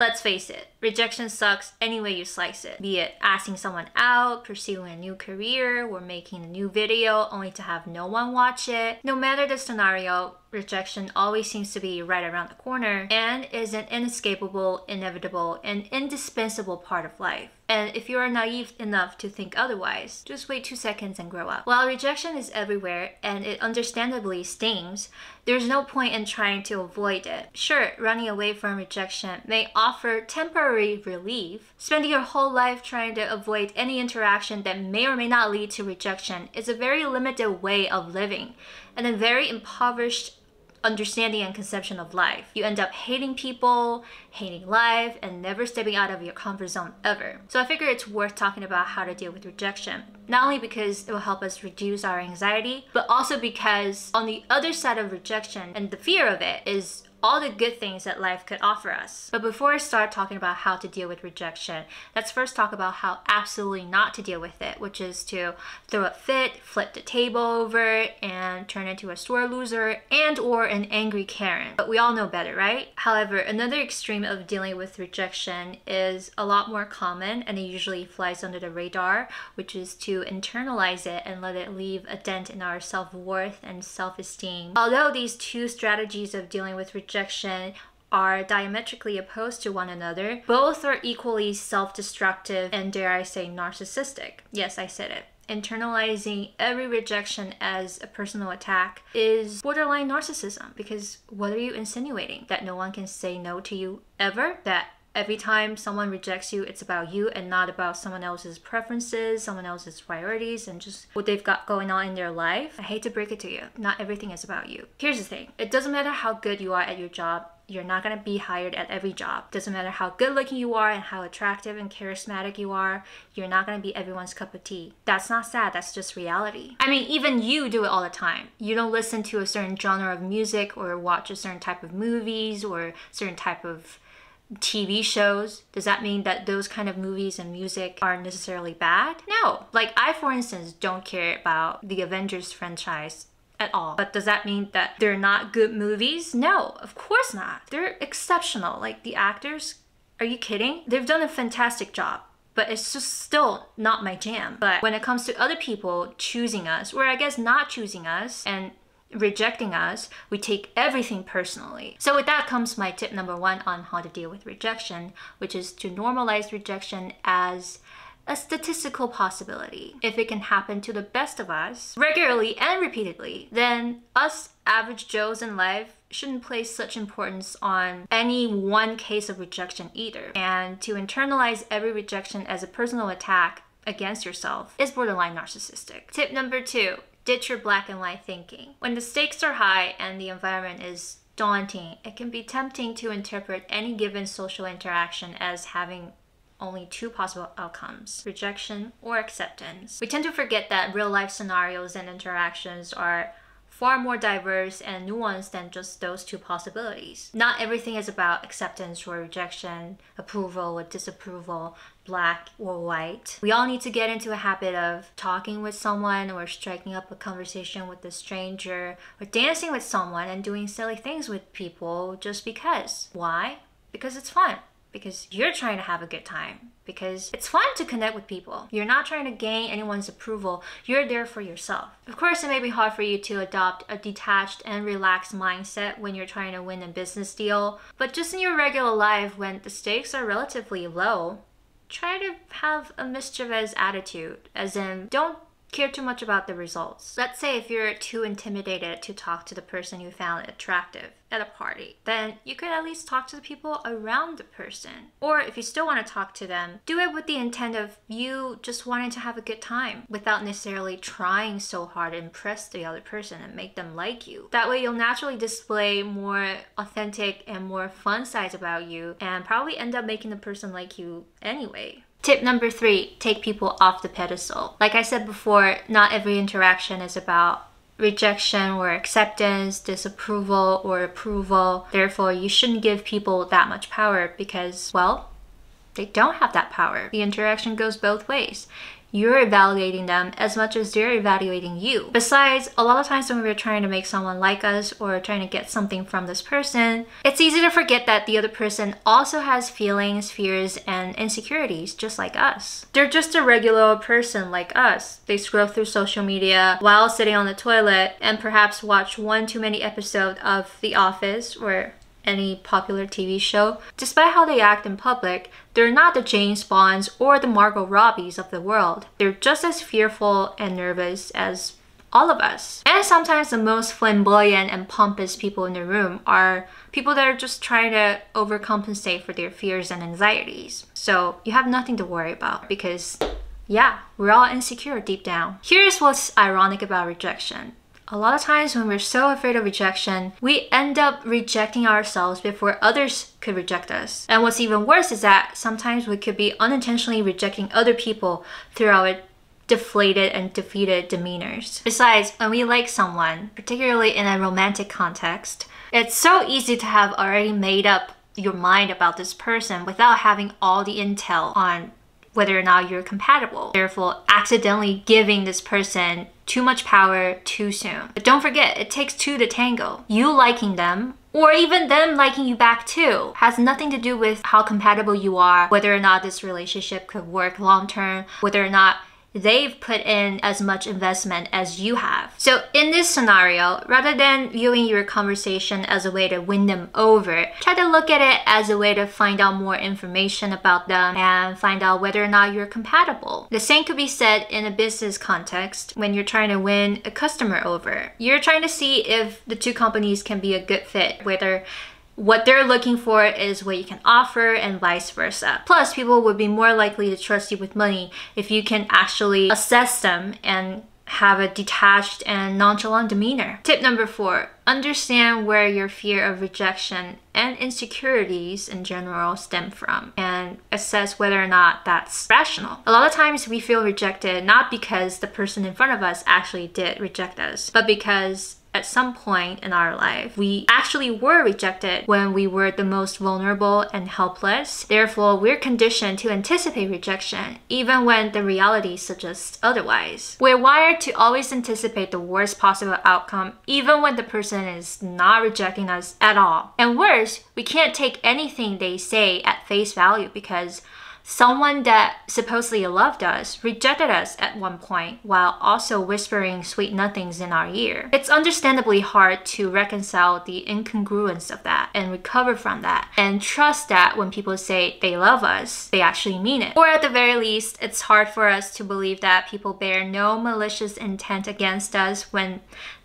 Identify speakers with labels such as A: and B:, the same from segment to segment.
A: Let's face it, rejection sucks any way you slice it. Be it asking someone out, pursuing a new career, or making a new video only to have no one watch it. No matter the scenario, rejection always seems to be right around the corner and is an inescapable, inevitable, and indispensable part of life. And if you are naive enough to think otherwise, just wait 2 seconds and grow up. While rejection is everywhere and it understandably stings, there's no point in trying to avoid it. Sure, running away from rejection may offer temporary relief. Spending your whole life trying to avoid any interaction that may or may not lead to rejection is a very limited way of living and a very impoverished understanding and conception of life. You end up hating people, hating life, and never stepping out of your comfort zone ever. So I figure it's worth talking about how to deal with rejection. Not only because it will help us reduce our anxiety, but also because on the other side of rejection and the fear of it is all the good things that life could offer us. But before I start talking about how to deal with rejection, let's first talk about how absolutely not to deal with it, which is to throw a fit, flip the table over, and turn into a sore loser and or an angry Karen. But we all know better, right? However, another extreme of dealing with rejection is a lot more common and it usually flies under the radar, which is to internalize it and let it leave a dent in our self-worth and self-esteem. Although these two strategies of dealing with rejection are diametrically opposed to one another, both are equally self-destructive and, dare I say, narcissistic. Yes, I said it. Internalizing every rejection as a personal attack is borderline narcissism, because what are you insinuating? That no one can say no to you ever? That every time someone rejects you, it's about you and not about someone else's preferences, someone else's priorities, and just what they've got going on in their life? I hate to break it to you, not everything is about you. Here's the thing, it doesn't matter how good you are at your job, you're not going to be hired at every job. Doesn't matter how good looking you are and how attractive and charismatic you are, you're not going to be everyone's cup of tea. That's not sad, that's just reality. I mean, even you do it all the time. You don't listen to a certain genre of music or watch a certain type of movies or certain type of TV shows. Does that mean that those kind of movies and music aren't necessarily bad? No. Like I, for instance, don't care about the Avengers franchise at all. But does that mean that they're not good movies? No, of course not. They're exceptional. Like the actors, are you kidding? They've done a fantastic job. But it's just still not my jam. But when it comes to other people choosing us, or I guess not choosing us, and rejecting us, we take everything personally. So with that comes my tip number 1 on how to deal with rejection, which is to normalize rejection as a statistical possibility. If it can happen to the best of us regularly and repeatedly, then us average Joes in life shouldn't place such importance on any one case of rejection either. And to internalize every rejection as a personal attack against yourself is borderline narcissistic. Tip number 2, ditch your black and white thinking. When the stakes are high and the environment is daunting, it can be tempting to interpret any given social interaction as having only 2 possible outcomes, rejection or acceptance. We tend to forget that real life scenarios and interactions are far more diverse and nuanced than just those 2 possibilities. Not everything is about acceptance or rejection, approval or disapproval, black or white. We all need to get into a habit of talking with someone or striking up a conversation with a stranger or dancing with someone and doing silly things with people just because. Why? Because it's fun. Because you're trying to have a good time. Because it's fun to connect with people. You're not trying to gain anyone's approval. You're there for yourself. Of course, it may be hard for you to adopt a detached and relaxed mindset when you're trying to win a business deal. But just in your regular life, when the stakes are relatively low, try to have a mischievous attitude. As in, don't care too much about the results. Let's say if you're too intimidated to talk to the person you found attractive at a party, then you could at least talk to the people around the person. Or if you still want to talk to them, do it with the intent of you just wanting to have a good time without necessarily trying so hard to impress the other person and make them like you. That way you'll naturally display more authentic and more fun sides about you and probably end up making the person like you anyway. Tip number 3, take people off the pedestal. Like I said before, not every interaction is about rejection or acceptance, disapproval or approval. Therefore, you shouldn't give people that much power because, well, they don't have that power. The interaction goes both ways. you're evaluating them as much as they're evaluating you. Besides, a lot of times when we're trying to make someone like us or trying to get something from this person, it's easy to forget that the other person also has feelings, fears, and insecurities just like us. They're just a regular person like us. They scroll through social media while sitting on the toilet and perhaps watch one too many episodes of The Office or any popular TV show. Despite how they act in public, they're not the James Bonds or the Margot Robbies of the world. They're just as fearful and nervous as all of us. And sometimes the most flamboyant and pompous people in the room are people that are just trying to overcompensate for their fears and anxieties. So you have nothing to worry about because, yeah, we're all insecure deep down. Here's what's ironic about rejection. A lot of times when we're so afraid of rejection, we end up rejecting ourselves before others could reject us. And what's even worse is that sometimes we could be unintentionally rejecting other people through our deflated and defeated demeanors. Besides, when we like someone, particularly in a romantic context, it's so easy to have already made up your mind about this person without having all the intel on whether or not you're compatible, therefore accidentally giving this person too much power too soon. But don't forget, it takes two to tango. You liking them, or even them liking you back too, has nothing to do with how compatible you are, whether or not this relationship could work long term, whether or not they've put in as much investment as you have. So in this scenario, rather than viewing your conversation as a way to win them over, try to look at it as a way to find out more information about them and find out whether or not you're compatible. The same could be said in a business context when you're trying to win a customer over. You're trying to see if the two companies can be a good fit, whether what they're looking for is what you can offer and vice versa. Plus, people would be more likely to trust you with money if you can actually assess them and have a detached and nonchalant demeanor. Tip number 4, understand where your fear of rejection and insecurities in general stem from and assess whether or not that's rational. A lot of times we feel rejected not because the person in front of us actually did reject us, but because at some point in our life, we actually were rejected when we were the most vulnerable and helpless. Therefore, we're conditioned to anticipate rejection, even when the reality suggests otherwise. We're wired to always anticipate the worst possible outcome, even when the person is not rejecting us at all. And worse, we can't take anything they say at face value because someone that supposedly loved us rejected us at one point while also whispering sweet nothings in our ear. It's understandably hard to reconcile the incongruence of that and recover from that and trust that when people say they love us, they actually mean it. Or at the very least, it's hard for us to believe that people bear no malicious intent against us when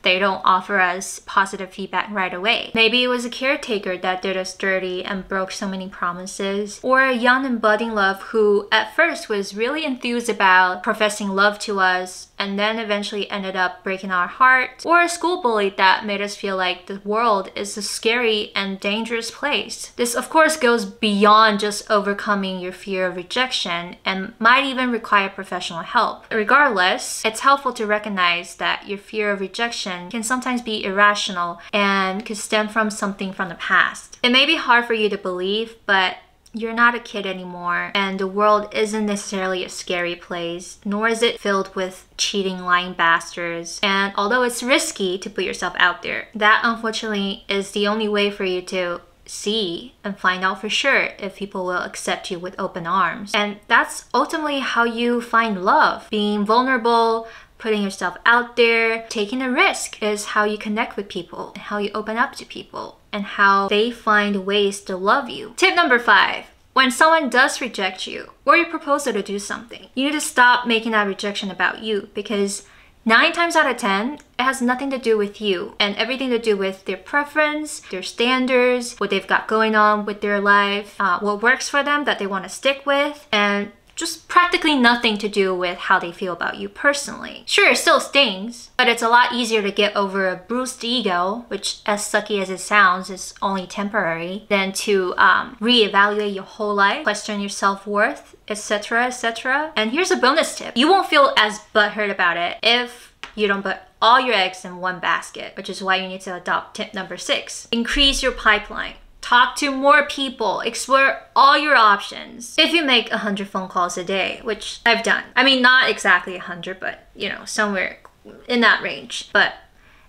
A: they don't offer us positive feedback right away. Maybe it was a caretaker that did us dirty and broke so many promises, or a young and budding love who at first was really enthused about professing love to us and then eventually ended up breaking our heart, or a school bully that made us feel like the world is a scary and dangerous place. This of course goes beyond just overcoming your fear of rejection and might even require professional help. Regardless, it's helpful to recognize that your fear of rejection can sometimes be irrational and could stem from something from the past. It may be hard for you to believe, but you're not a kid anymore, and the world isn't necessarily a scary place, nor is it filled with cheating, lying bastards. And although it's risky to put yourself out there, that unfortunately is the only way for you to see and find out for sure if people will accept you with open arms. And that's ultimately how you find love. Being vulnerable, putting yourself out there, taking a risk is how you connect with people and how you open up to people and how they find ways to love you. Tip number 5. When someone does reject you or you propose to do something, you need to stop making that rejection about you, because 9 times out of 10, it has nothing to do with you and everything to do with their preference, their standards, what they've got going on with their life, what works for them that they want to stick with, and just practically nothing to do with how they feel about you personally. Sure, it still stings, but it's a lot easier to get over a bruised ego, which as sucky as it sounds is only temporary, than to reevaluate your whole life, question your self-worth, etc., etc. And here's a bonus tip. You won't feel as butthurt about it if you don't put all your eggs in one basket, which is why you need to adopt tip number 6. Increase your pipeline. Talk to more people. Explore all your options. If you make 100 phone calls a day, which I've done. I mean, not exactly 100, but you know, somewhere in that range. But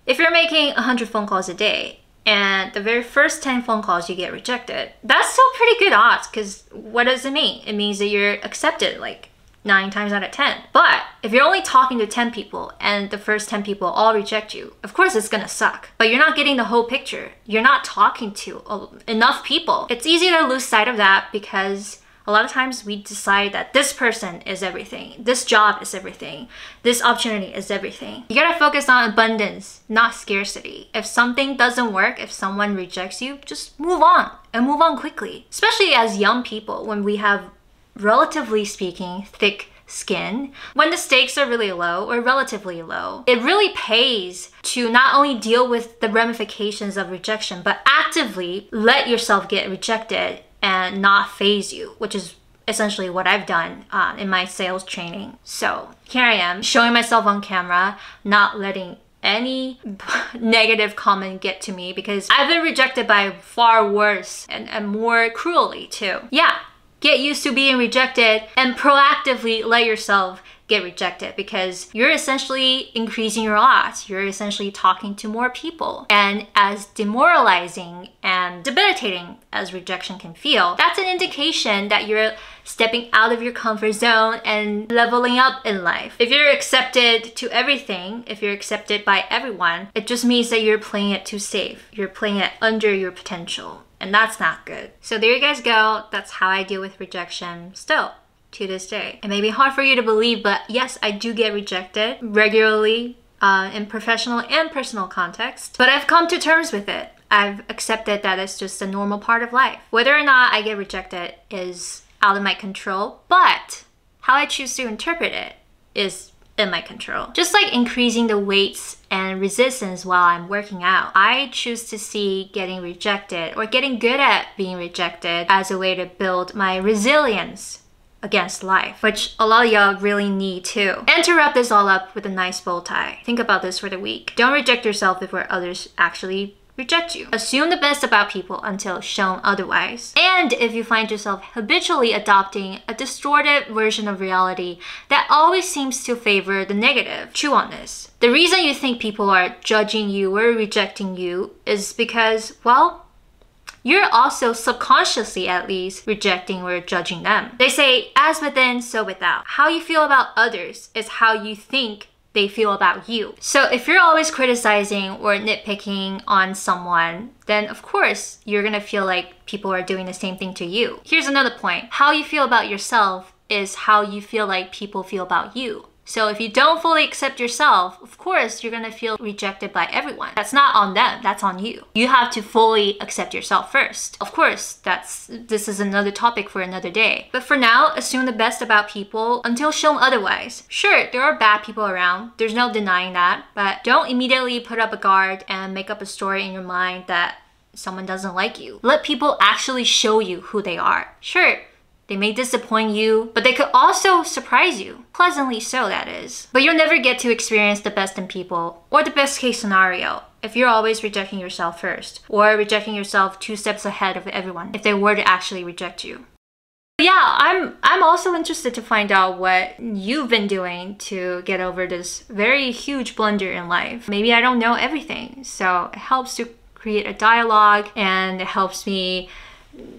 A: if you're making 100 phone calls a day and the very first 10 phone calls you get rejected, that's still pretty good odds, because what does it mean? It means that you're accepted like 9 times out of 10. But if you're only talking to 10 people and the first 10 people all reject you, of course it's gonna suck. But you're not getting the whole picture. You're not talking to enough people. It's easy to lose sight of that because a lot of times we decide that this person is everything, this job is everything, this opportunity is everything. You gotta focus on abundance, not scarcity. If something doesn't work, if someone rejects you, just move on and move on quickly. Especially as young people, when we have, relatively speaking, thick skin, when the stakes are really low or relatively low, it really pays to not only deal with the ramifications of rejection, but actively let yourself get rejected and not phase you, which is essentially what I've done in my sales training. So here I am, showing myself on camera, not letting any negative comment get to me, because I've been rejected by far worse and more cruelly too. Yeah. Get used to being rejected and proactively let yourself get rejected, because you're essentially increasing your odds. You're essentially talking to more people. And as demoralizing and debilitating as rejection can feel, that's an indication that you're stepping out of your comfort zone and leveling up in life. If you're accepted to everything, if you're accepted by everyone, it just means that you're playing it too safe. You're playing it under your potential. And that's not good. So there you guys go. That's how I deal with rejection still to this day. It may be hard for you to believe, but yes, I do get rejected regularly in professional and personal context. But I've come to terms with it. I've accepted that it's just a normal part of life. Whether or not I get rejected is out of my control, but how I choose to interpret it is in my control. Just like increasing the weights and resistance while I'm working out, I choose to see getting rejected or getting good at being rejected as a way to build my resilience against life, which a lot of y'all really need too. And to wrap this all up with a nice bow tie, think about this for the week. Don't reject yourself before others actually reject you. Assume the best about people until shown otherwise. And if you find yourself habitually adopting a distorted version of reality that always seems to favor the negative, chew on this. The reason you think people are judging you or rejecting you is because, well, you're also subconsciously at least rejecting or judging them. They say, as within, so without. How you feel about others is how you think they feel about you. So if you're always criticizing or nitpicking on someone, then of course you're gonna feel like people are doing the same thing to you. Here's another point. How you feel about yourself is how you feel like people feel about you. So if you don't fully accept yourself, of course, you're gonna feel rejected by everyone. That's not on them, that's on you. You have to fully accept yourself first. Of course, this is another topic for another day. But for now, assume the best about people until shown otherwise. Sure, there are bad people around, there's no denying that, but don't immediately put up a guard and make up a story in your mind that someone doesn't like you. Let people actually show you who they are. Sure, they may disappoint you, but they could also surprise you. Pleasantly so, that is. But you'll never get to experience the best in people, or the best case scenario, if you're always rejecting yourself first, or rejecting yourself 2 steps ahead of everyone, if they were to actually reject you. Yeah, I'm also interested to find out what you've been doing to get over this very huge blunder in life. Maybe I don't know everything, so it helps to create a dialogue, and it helps me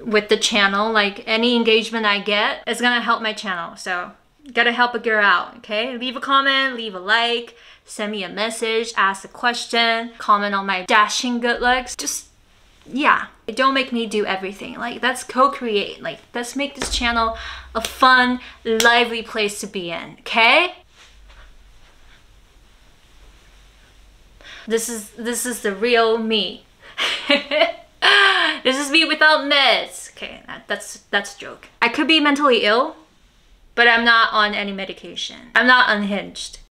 A: with the channel. Like, any engagement I get is gonna help my channel, so gotta help a girl out, okay? Leave a comment, leave a like, send me a message, ask a question, comment on my dashing good looks. Just, yeah, don't make me do everything. Like, let's co-create. Like, let's make this channel a fun, lively place to be in, okay? This is the real me. This is me without meds. Okay, that's a joke. I could be mentally ill, but I'm not on any medication. I'm not unhinged.